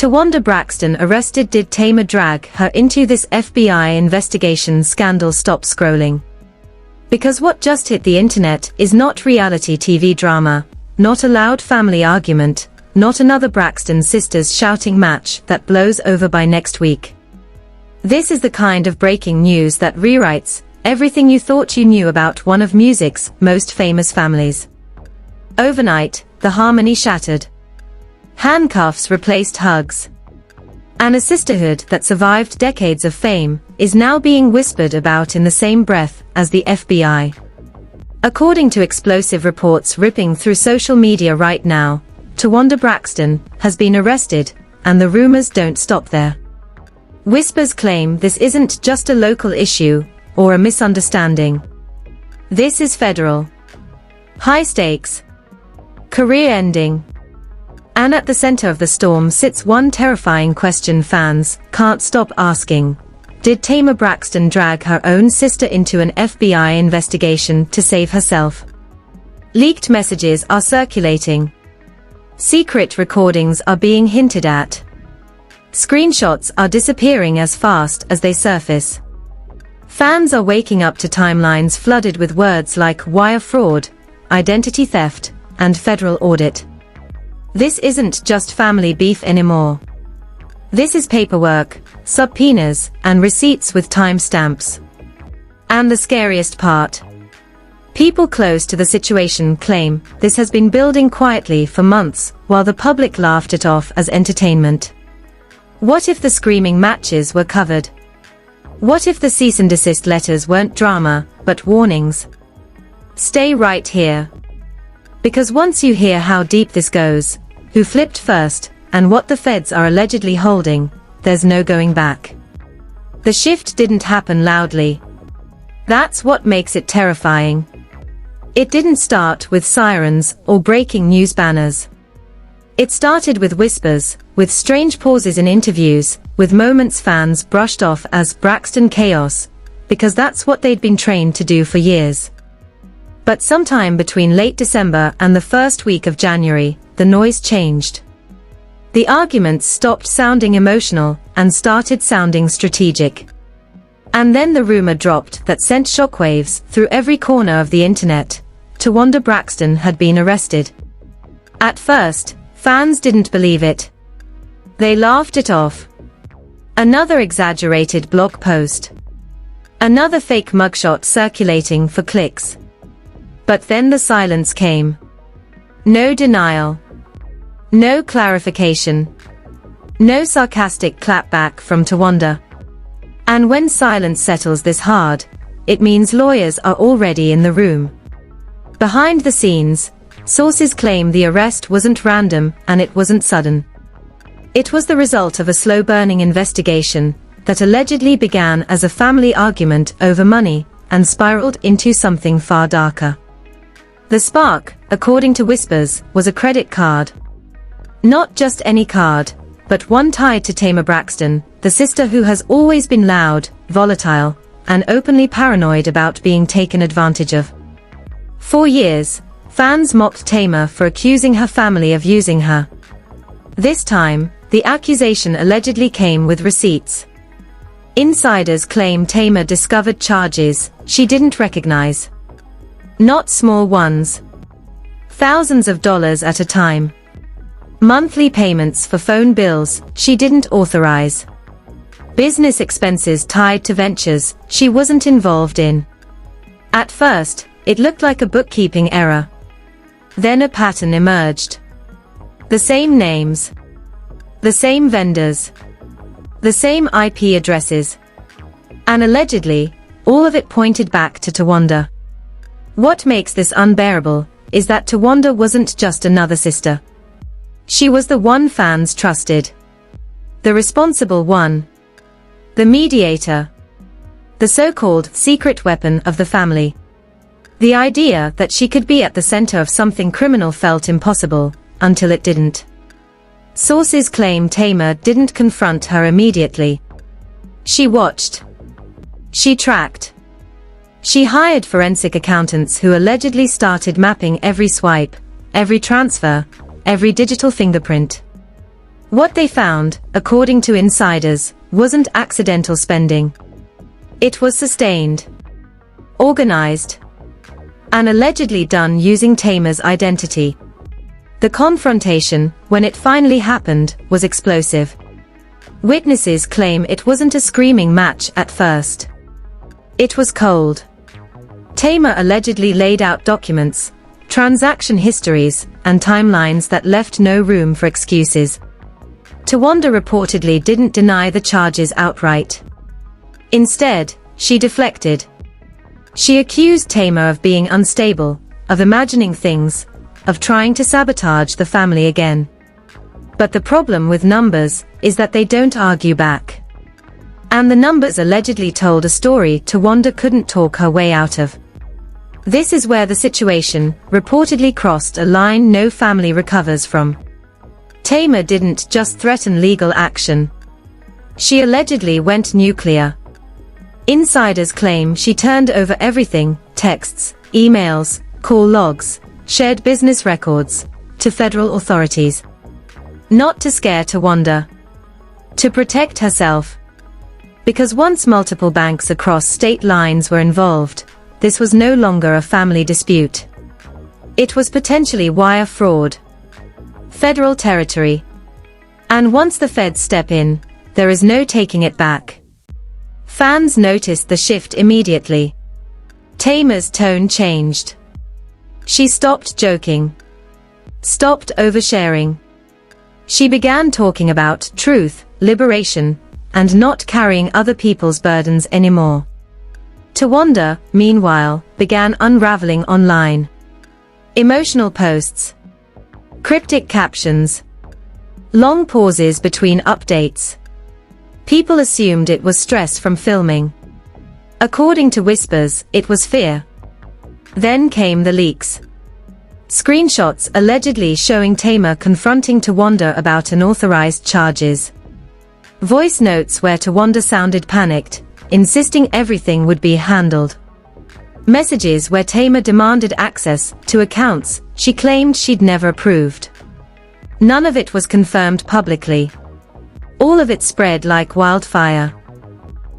Towanda Braxton arrested. Did Tamar drag her into this FBI investigation scandal? Stop scrolling. Because what just hit the internet is not reality TV drama, not a loud family argument, not another Braxton sisters shouting match that blows over by next week. This is the kind of breaking news that rewrites everything you thought you knew about one of music's most famous families. Overnight, the harmony shattered. Handcuffs replaced hugs. And a sisterhood that survived decades of fame is now being whispered about in the same breath as the FBI. According to explosive reports ripping through social media right now, Towanda Braxton has been arrested, and the rumors don't stop there. Whispers claim this isn't just a local issue or a misunderstanding. This is federal. High stakes. Career-ending. And at the center of the storm sits one terrifying question fans can't stop asking. Did Tamar Braxton drag her own sister into an FBI investigation to save herself? Leaked messages are circulating. Secret recordings are being hinted at. Screenshots are disappearing as fast as they surface. Fans are waking up to timelines flooded with words like wire fraud, identity theft, and federal audit. This isn't just family beef anymore. This is paperwork, subpoenas, and receipts with timestamps. And the scariest part. People close to the situation claim this has been building quietly for months, while the public laughed it off as entertainment. What if the screaming matches were covered? What if the cease and desist letters weren't drama, but warnings? Stay right here. Because once you hear how deep this goes, who flipped first, and what the feds are allegedly holding, there's no going back. The shift didn't happen loudly. That's what makes it terrifying. It didn't start with sirens or breaking news banners. It started with whispers, with strange pauses in interviews, with moments fans brushed off as Braxton chaos, because that's what they'd been trained to do for years. But sometime between late December and the first week of January, the noise changed. The arguments stopped sounding emotional and started sounding strategic. And then the rumor dropped that sent shockwaves through every corner of the internet. Towanda Braxton had been arrested. At first, fans didn't believe it. They laughed it off. Another exaggerated blog post. Another fake mugshot circulating for clicks. But then the silence came. No denial. No clarification. No sarcastic clapback from Towanda. And when silence settles this hard, it means lawyers are already in the room. Behind the scenes, sources claim the arrest wasn't random and it wasn't sudden. It was the result of a slow-burning investigation that allegedly began as a family argument over money and spiraled into something far darker. The spark, according to whispers, was a credit card. Not just any card, but one tied to Tamar Braxton, the sister who has always been loud, volatile, and openly paranoid about being taken advantage of. For years, fans mocked Tamar for accusing her family of using her. This time, the accusation allegedly came with receipts. Insiders claim Tamar discovered charges she didn't recognize. Not small ones. Thousands of dollars at a time. Monthly payments for phone bills she didn't authorize. Business expenses tied to ventures she wasn't involved in. At first, it looked like a bookkeeping error. Then a pattern emerged. The same names. The same vendors. The same IP addresses. And allegedly, all of it pointed back to Towanda. What makes this unbearable is that Towanda wasn't just another sister. She was the one fans trusted. The responsible one. The mediator. The so-called secret weapon of the family. The idea that she could be at the center of something criminal felt impossible, until it didn't. Sources claim Tamar didn't confront her immediately. She watched. She tracked. She hired forensic accountants who allegedly started mapping every swipe, every transfer, every digital fingerprint. What they found, according to insiders, wasn't accidental spending. It was sustained, organized, and allegedly done using Tamar's identity. The confrontation, when it finally happened, was explosive. Witnesses claim it wasn't a screaming match at first. It was cold. Tamar allegedly laid out documents, transaction histories, and timelines that left no room for excuses. Towanda reportedly didn't deny the charges outright. Instead, she deflected. She accused Tamar of being unstable, of imagining things, of trying to sabotage the family again. But the problem with numbers is that they don't argue back. And the numbers allegedly told a story Towanda couldn't talk her way out of. This is where the situation reportedly crossed a line no family recovers from. Tamar didn't just threaten legal action. She allegedly went nuclear. Insiders claim she turned over everything, texts, emails, call logs, shared business records, to federal authorities. Not to scare Towanda. To protect herself. Because once multiple banks across state lines were involved, this was no longer a family dispute. It was potentially wire fraud. Federal territory. And once the feds step in, there is no taking it back. Fans noticed the shift immediately. Tamar's tone changed. She stopped joking. Stopped oversharing. She began talking about truth, liberation, and not carrying other people's burdens anymore. Towanda, meanwhile, began unraveling online. Emotional posts. Cryptic captions. Long pauses between updates. People assumed it was stress from filming. According to whispers, it was fear. Then came the leaks. Screenshots allegedly showing Tamar confronting Towanda about unauthorized charges. Voice notes where Towanda sounded panicked, insisting everything would be handled. Messages where Tamar demanded access to accounts she claimed she'd never approved. None of it was confirmed publicly. All of it spread like wildfire.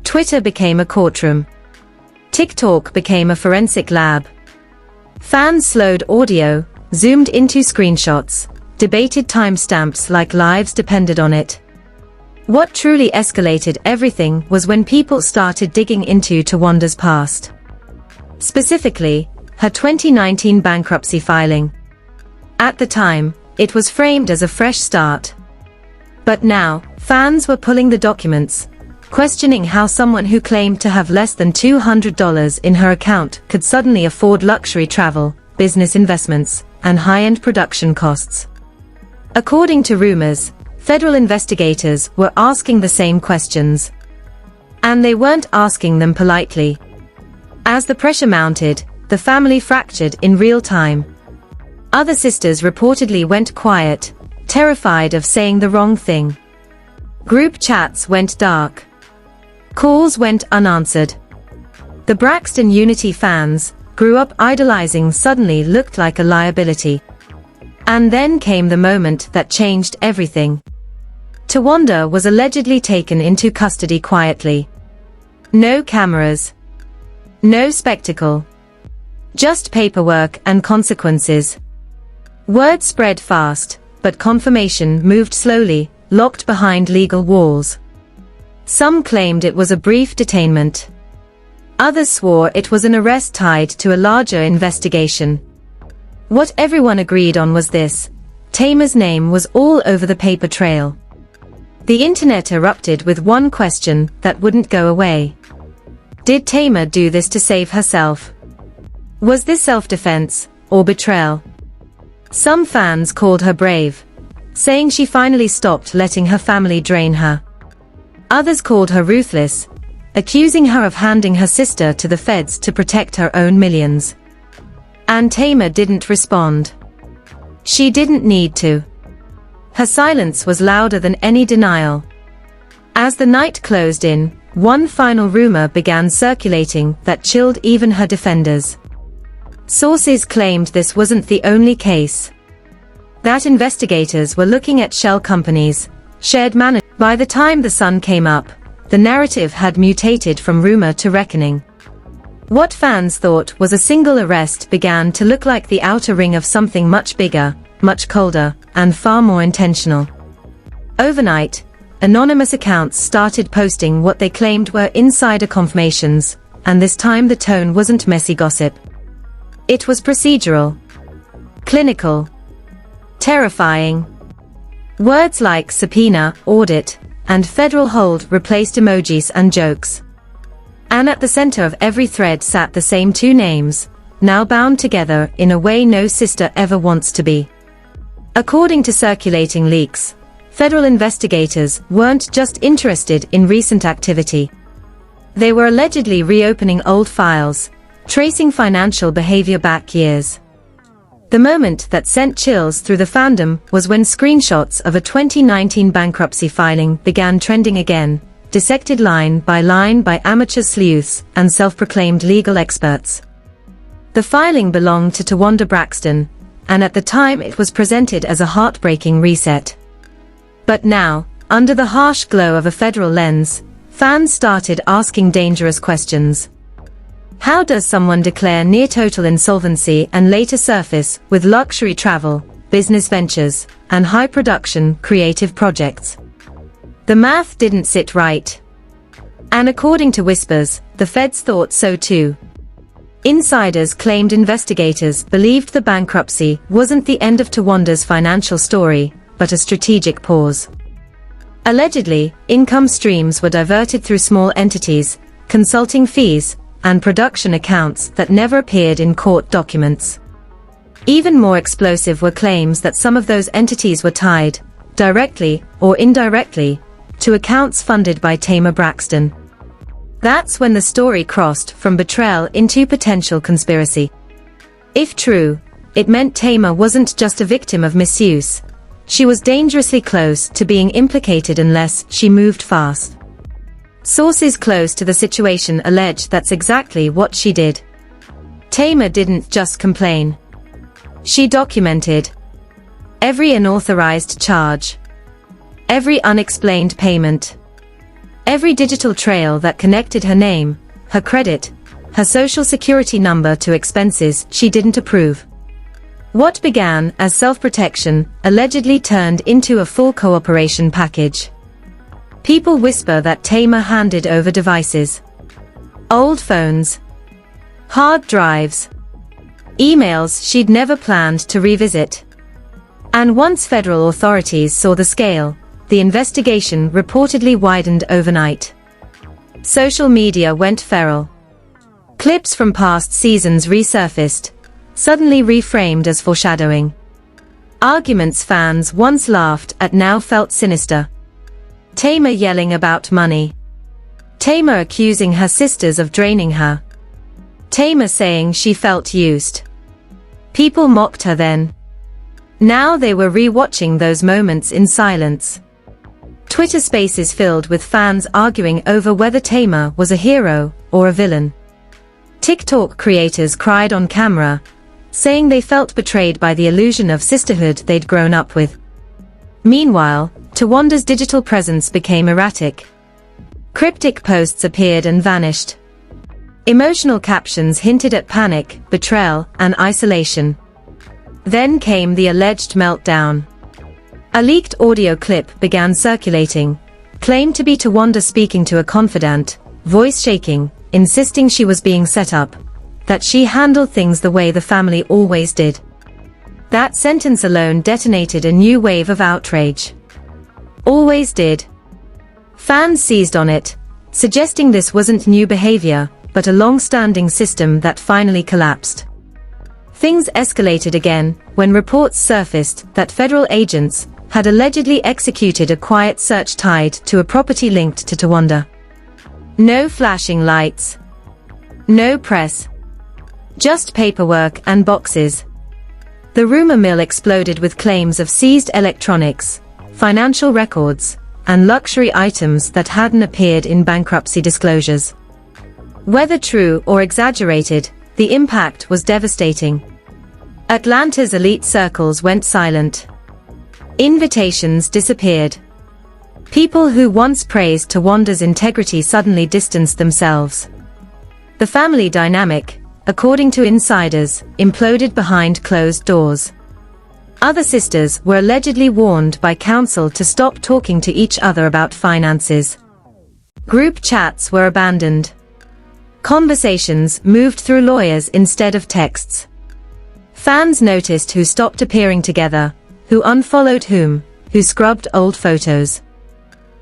Twitter became a courtroom. TikTok became a forensic lab. Fans slowed audio, zoomed into screenshots, debated timestamps like lives depended on it. What truly escalated everything was when people started digging into Towanda's past. Specifically, her 2019 bankruptcy filing. At the time, it was framed as a fresh start. But now, fans were pulling the documents, questioning how someone who claimed to have less than $200 in her account could suddenly afford luxury travel, business investments, and high-end production costs. According to rumors, federal investigators were asking the same questions. And they weren't asking them politely. As the pressure mounted, the family fractured in real time. Other sisters reportedly went quiet, terrified of saying the wrong thing. Group chats went dark. Calls went unanswered. The Braxton Unity fans, grew up idolizing, suddenly looked like a liability. And then came the moment that changed everything. Towanda was allegedly taken into custody quietly. No cameras. No spectacle. Just paperwork and consequences. Word spread fast, but confirmation moved slowly, locked behind legal walls. Some claimed it was a brief detainment. Others swore it was an arrest tied to a larger investigation. What everyone agreed on was this: Tamar's name was all over the paper trail. The internet erupted with one question that wouldn't go away. Did Tamar do this to save herself? Was this self-defense, or betrayal? Some fans called her brave, saying she finally stopped letting her family drain her. Others called her ruthless, accusing her of handing her sister to the feds to protect her own millions. And Tamar didn't respond. She didn't need to. Her silence was louder than any denial. As the night closed in, one final rumor began circulating that chilled even her defenders. Sources claimed this wasn't the only case. That investigators were looking at shell companies, shared management. By the time the sun came up, the narrative had mutated from rumor to reckoning. What fans thought was a single arrest began to look like the outer ring of something much bigger, much colder, and far more intentional. Overnight, anonymous accounts started posting what they claimed were insider confirmations, and this time the tone wasn't messy gossip. It was procedural, clinical, terrifying. Words like subpoena, audit, and federal hold replaced emojis and jokes. And at the center of every thread sat the same two names, now bound together in a way no sister ever wants to be. According to circulating leaks, federal investigators weren't just interested in recent activity. They were allegedly reopening old files, tracing financial behavior back years. The moment that sent chills through the fandom was when screenshots of a 2019 bankruptcy filing began trending again, dissected line by amateur sleuths and self-proclaimed legal experts. The filing belonged to Towanda Braxton, and at the time it was presented as a heartbreaking reset. But now, under the harsh glow of a federal lens, fans started asking dangerous questions. How does someone declare near-total insolvency and later surface with luxury travel, business ventures, and high-production creative projects? The math didn't sit right. And according to whispers, the feds thought so too. Insiders claimed investigators believed the bankruptcy wasn't the end of Towanda's financial story, but a strategic pause. Allegedly, income streams were diverted through small entities, consulting fees, and production accounts that never appeared in court documents. Even more explosive were claims that some of those entities were tied, directly or indirectly, to accounts funded by Tamar Braxton. That's when the story crossed from betrayal into potential conspiracy. If true, it meant Tamar wasn't just a victim of misuse. She was dangerously close to being implicated unless she moved fast. Sources close to the situation allege that's exactly what she did. Tamar didn't just complain. She documented every unauthorized charge, every unexplained payment, every digital trail that connected her name, her credit, her social security number to expenses she didn't approve. What began as self-protection allegedly turned into a full cooperation package. People whisper that Tamar handed over devices, old phones, hard drives, emails she'd never planned to revisit. And once federal authorities saw the scale, the investigation reportedly widened overnight. Social media went feral. Clips from past seasons resurfaced, suddenly reframed as foreshadowing. Arguments fans once laughed at now felt sinister. Tamar yelling about money. Tamar accusing her sisters of draining her. Tamar saying she felt used. People mocked her then. Now they were re-watching those moments in silence. Twitter spaces filled with fans arguing over whether Tamar was a hero or a villain. TikTok creators cried on camera, saying they felt betrayed by the illusion of sisterhood they'd grown up with. Meanwhile, Towanda's digital presence became erratic. Cryptic posts appeared and vanished. Emotional captions hinted at panic, betrayal, and isolation. Then came the alleged meltdown. A leaked audio clip began circulating, claimed to be Towanda speaking to a confidant, voice shaking, insisting she was being set up, that she handled things the way the family always did. That sentence alone detonated a new wave of outrage. Always did. Fans seized on it, suggesting this wasn't new behavior, but a long-standing system that finally collapsed. Things escalated again when reports surfaced that federal agents had allegedly executed a quiet search tied to a property linked to Towanda. No flashing lights. No press. Just paperwork and boxes. The rumor mill exploded with claims of seized electronics, financial records, and luxury items that hadn't appeared in bankruptcy disclosures. Whether true or exaggerated, the impact was devastating. Atlanta's elite circles went silent. Invitations disappeared. People who once praised Towanda's integrity suddenly distanced themselves. The family dynamic, according to insiders, imploded behind closed doors. Other sisters were allegedly warned by counsel to stop talking to each other about finances. Group chats were abandoned. Conversations moved through lawyers instead of texts. Fans noticed who stopped appearing together, who unfollowed whom, who scrubbed old photos.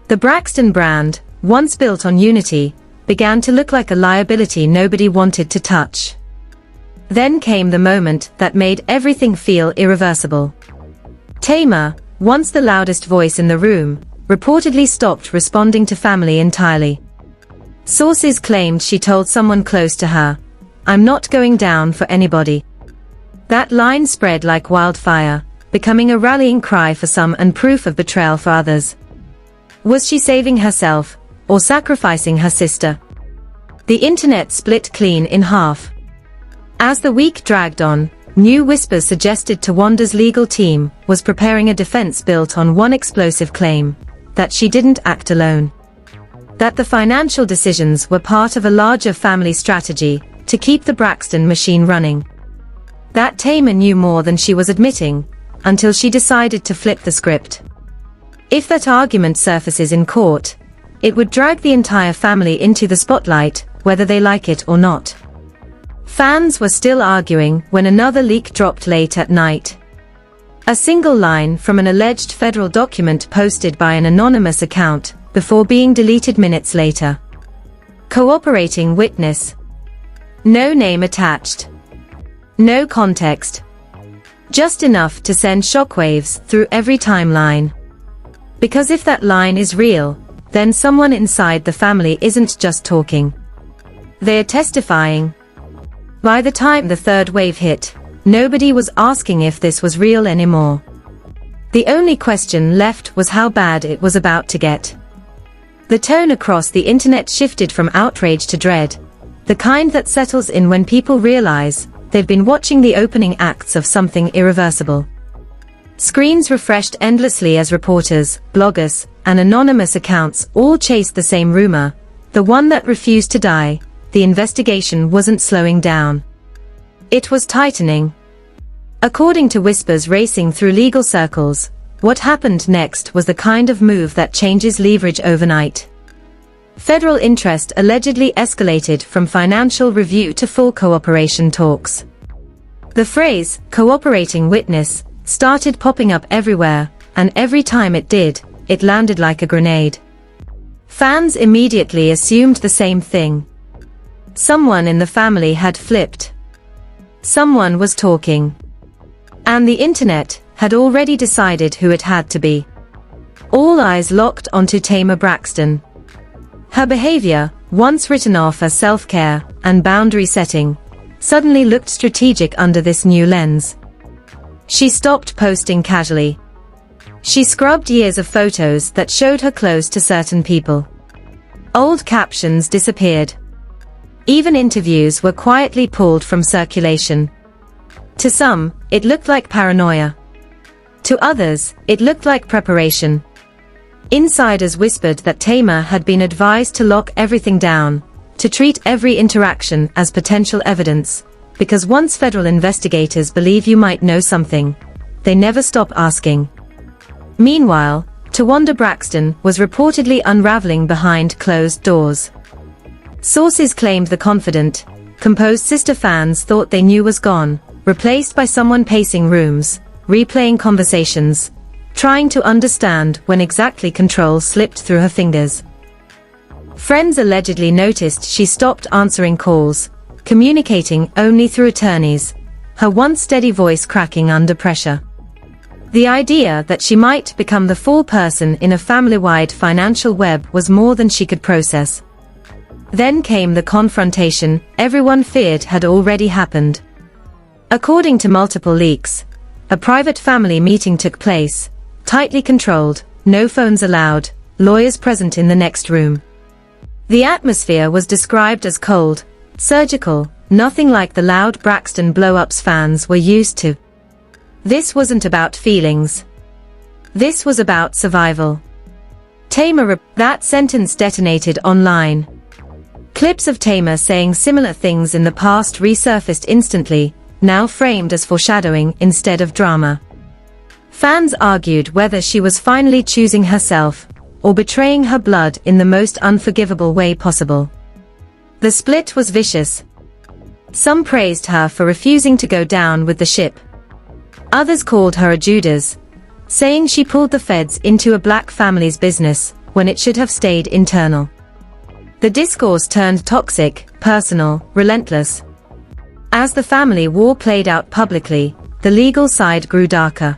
The Braxton brand, once built on unity, began to look like a liability nobody wanted to touch. Then came the moment that made everything feel irreversible. Tamar, once the loudest voice in the room, reportedly stopped responding to family entirely. Sources claimed she told someone close to her, "I'm not going down for anybody." That line spread like wildfire, becoming a rallying cry for some and proof of betrayal for others. Was she saving herself, or sacrificing her sister? The internet split clean in half. As the week dragged on, new whispers suggested Towanda's legal team was preparing a defense built on one explosive claim: that she didn't act alone. That the financial decisions were part of a larger family strategy to keep the Braxton machine running. That Tamar knew more than she was admitting, until she decided to flip the script. If that argument surfaces in court, it would drag the entire family into the spotlight, whether they like it or not. Fans were still arguing when another leak dropped late at night. A single line from an alleged federal document posted by an anonymous account, before being deleted minutes later. Cooperating witness. No name attached. No context. Just enough to send shockwaves through every timeline. Because if that line is real, then someone inside the family isn't just talking. They're testifying. By the time the third wave hit, nobody was asking if this was real anymore. The only question left was how bad it was about to get. The tone across the internet shifted from outrage to dread, the kind that settles in when people realize they've been watching the opening acts of something irreversible. Screens refreshed endlessly as reporters, bloggers, and anonymous accounts all chased the same rumor, the one that refused to die. The investigation wasn't slowing down. It was tightening. According to whispers racing through legal circles, what happened next was the kind of move that changes leverage overnight. Federal interest allegedly escalated from financial review to full cooperation talks. The phrase, cooperating witness, started popping up everywhere, and every time it did, it landed like a grenade. Fans immediately assumed the same thing. Someone in the family had flipped. Someone was talking. And the internet had already decided who it had to be. All eyes locked onto Tamar Braxton. Her behavior, once written off as self-care and boundary setting, suddenly looked strategic under this new lens. She stopped posting casually. She scrubbed years of photos that showed her close to certain people. Old captions disappeared. Even interviews were quietly pulled from circulation. To some, it looked like paranoia. To others, it looked like preparation. Insiders whispered that Tamar had been advised to lock everything down, to treat every interaction as potential evidence, because once federal investigators believe you might know something, they never stop asking. Meanwhile, Towanda Braxton was reportedly unraveling behind closed doors. Sources claimed the confident, composed sister fans thought they knew was gone, replaced by someone pacing rooms, replaying conversations, trying to understand when exactly control slipped through her fingers. Friends allegedly noticed she stopped answering calls, communicating only through attorneys, her once steady voice cracking under pressure. The idea that she might become the fourth person in a family-wide financial web was more than she could process. Then came the confrontation everyone feared had already happened. According to multiple leaks, a private family meeting took place, tightly controlled, no phones allowed, lawyers present in the next room. The atmosphere was described as cold, surgical, nothing like the loud Braxton blow-ups fans were used to. This wasn't about feelings. This was about survival. Tamar, that sentence detonated online. Clips of Tamar saying similar things in the past resurfaced instantly, now framed as foreshadowing instead of drama. Fans argued whether she was finally choosing herself, or betraying her blood in the most unforgivable way possible. The split was vicious. Some praised her for refusing to go down with the ship. Others called her a Judas, saying she pulled the feds into a black family's business, when it should have stayed internal. The discourse turned toxic, personal, relentless. As the family war played out publicly, the legal side grew darker.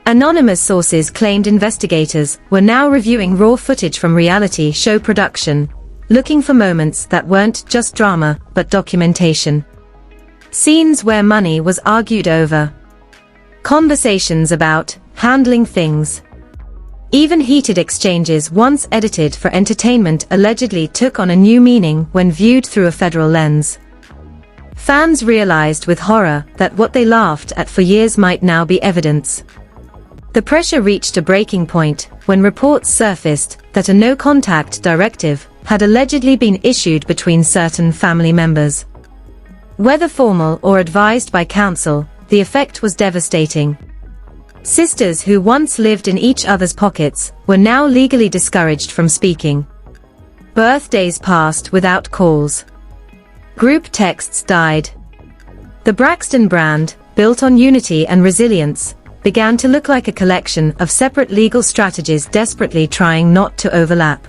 Anonymous sources claimed investigators were now reviewing raw footage from reality show production, looking for moments that weren't just drama, but documentation. Scenes where money was argued over. Conversations about handling things. Even heated exchanges once edited for entertainment allegedly took on a new meaning when viewed through a federal lens. Fans realized with horror that what they laughed at for years might now be evidence. The pressure reached a breaking point when reports surfaced that a no-contact directive had allegedly been issued between certain family members. Whether formal or advised by counsel, the effect was devastating. Sisters who once lived in each other's pockets were now legally discouraged from speaking. Birthdays passed without calls. Group texts died. The Braxton brand, built on unity and resilience, began to look like a collection of separate legal strategies desperately trying not to overlap.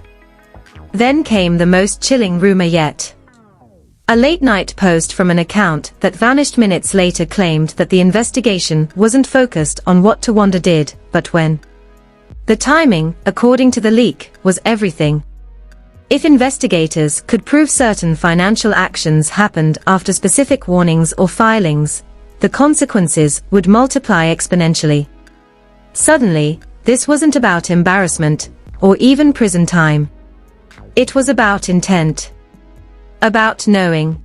Then came the most chilling rumor yet. A late-night post from an account that vanished minutes later claimed that the investigation wasn't focused on what Towanda did, but when. The timing, according to the leak, was everything. If investigators could prove certain financial actions happened after specific warnings or filings, the consequences would multiply exponentially. Suddenly, this wasn't about embarrassment, or even prison time. It was about intent. About knowing.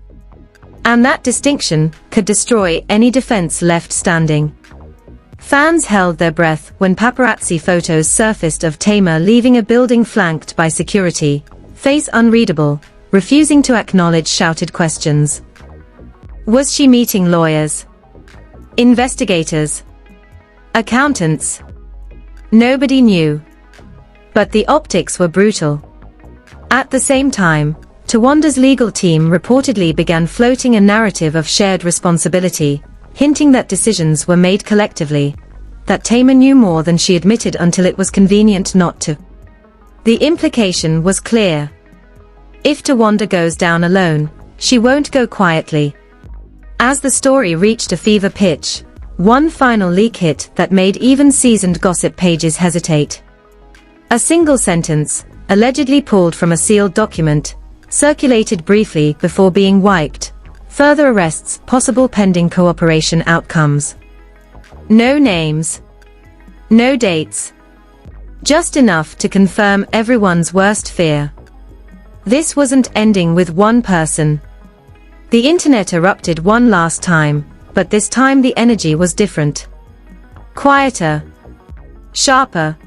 And that distinction could destroy any defense left standing. Fans held their breath when paparazzi photos surfaced of Tamar leaving a building flanked by security, face unreadable, refusing to acknowledge shouted questions. Was she meeting lawyers? Investigators? Accountants? Nobody knew. But the optics were brutal. At the same time, Towanda's legal team reportedly began floating a narrative of shared responsibility, hinting that decisions were made collectively, that Tamar knew more than she admitted until it was convenient not to. The implication was clear. If Towanda goes down alone, she won't go quietly. As the story reached a fever pitch, one final leak hit that made even seasoned gossip pages hesitate. A single sentence, allegedly pulled from a sealed document, circulated briefly before being wiped. Further arrests possible pending cooperation outcomes. No names. No dates. Just enough to confirm everyone's worst fear. This wasn't ending with one person. The internet erupted one last time, but this time the energy was different. Quieter. Sharper.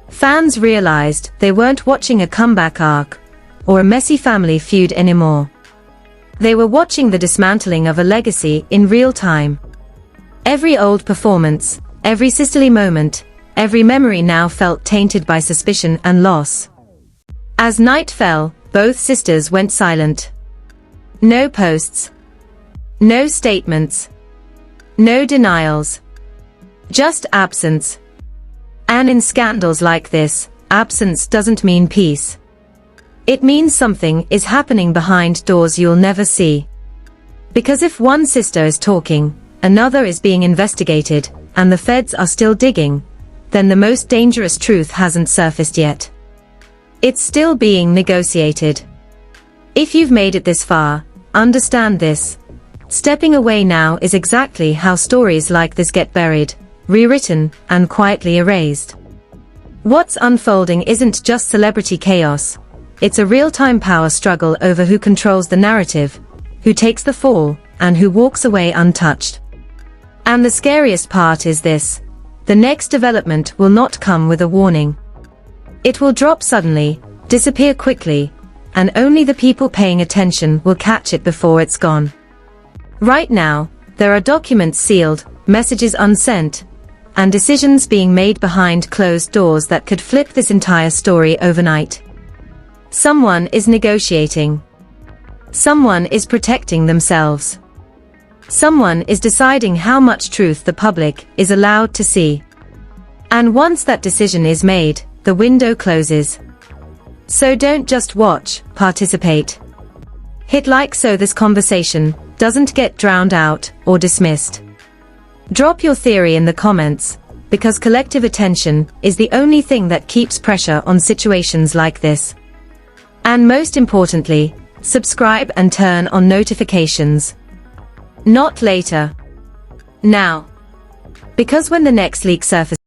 Fans realized they weren't watching a comeback arc, or a messy family feud anymore. They were watching the dismantling of a legacy in real time. Every old performance, every sisterly moment, every memory now felt tainted by suspicion and loss. As night fell, both sisters went silent. No posts. No statements. No denials. Just absence. And in scandals like this, absence doesn't mean peace. It means something is happening behind doors you'll never see. Because if one sister is talking, another is being investigated, and the feds are still digging, then the most dangerous truth hasn't surfaced yet. It's still being negotiated. If you've made it this far, understand this. Stepping away now is exactly how stories like this get buried, rewritten, and quietly erased. What's unfolding isn't just celebrity chaos. It's a real-time power struggle over who controls the narrative, who takes the fall, and who walks away untouched. And the scariest part is this: the next development will not come with a warning. It will drop suddenly, disappear quickly, and only the people paying attention will catch it before it's gone. Right now, there are documents sealed, messages unsent, and decisions being made behind closed doors that could flip this entire story overnight. Someone is negotiating. Someone is protecting themselves. Someone is deciding how much truth the public is allowed to see. And once that decision is made, the window closes. So don't just watch, participate. Hit like so this conversation doesn't get drowned out or dismissed. Drop your theory in the comments, because collective attention is the only thing that keeps pressure on situations like this. And most importantly, subscribe and turn on notifications. Not later. Now. Because when the next leak surfaces,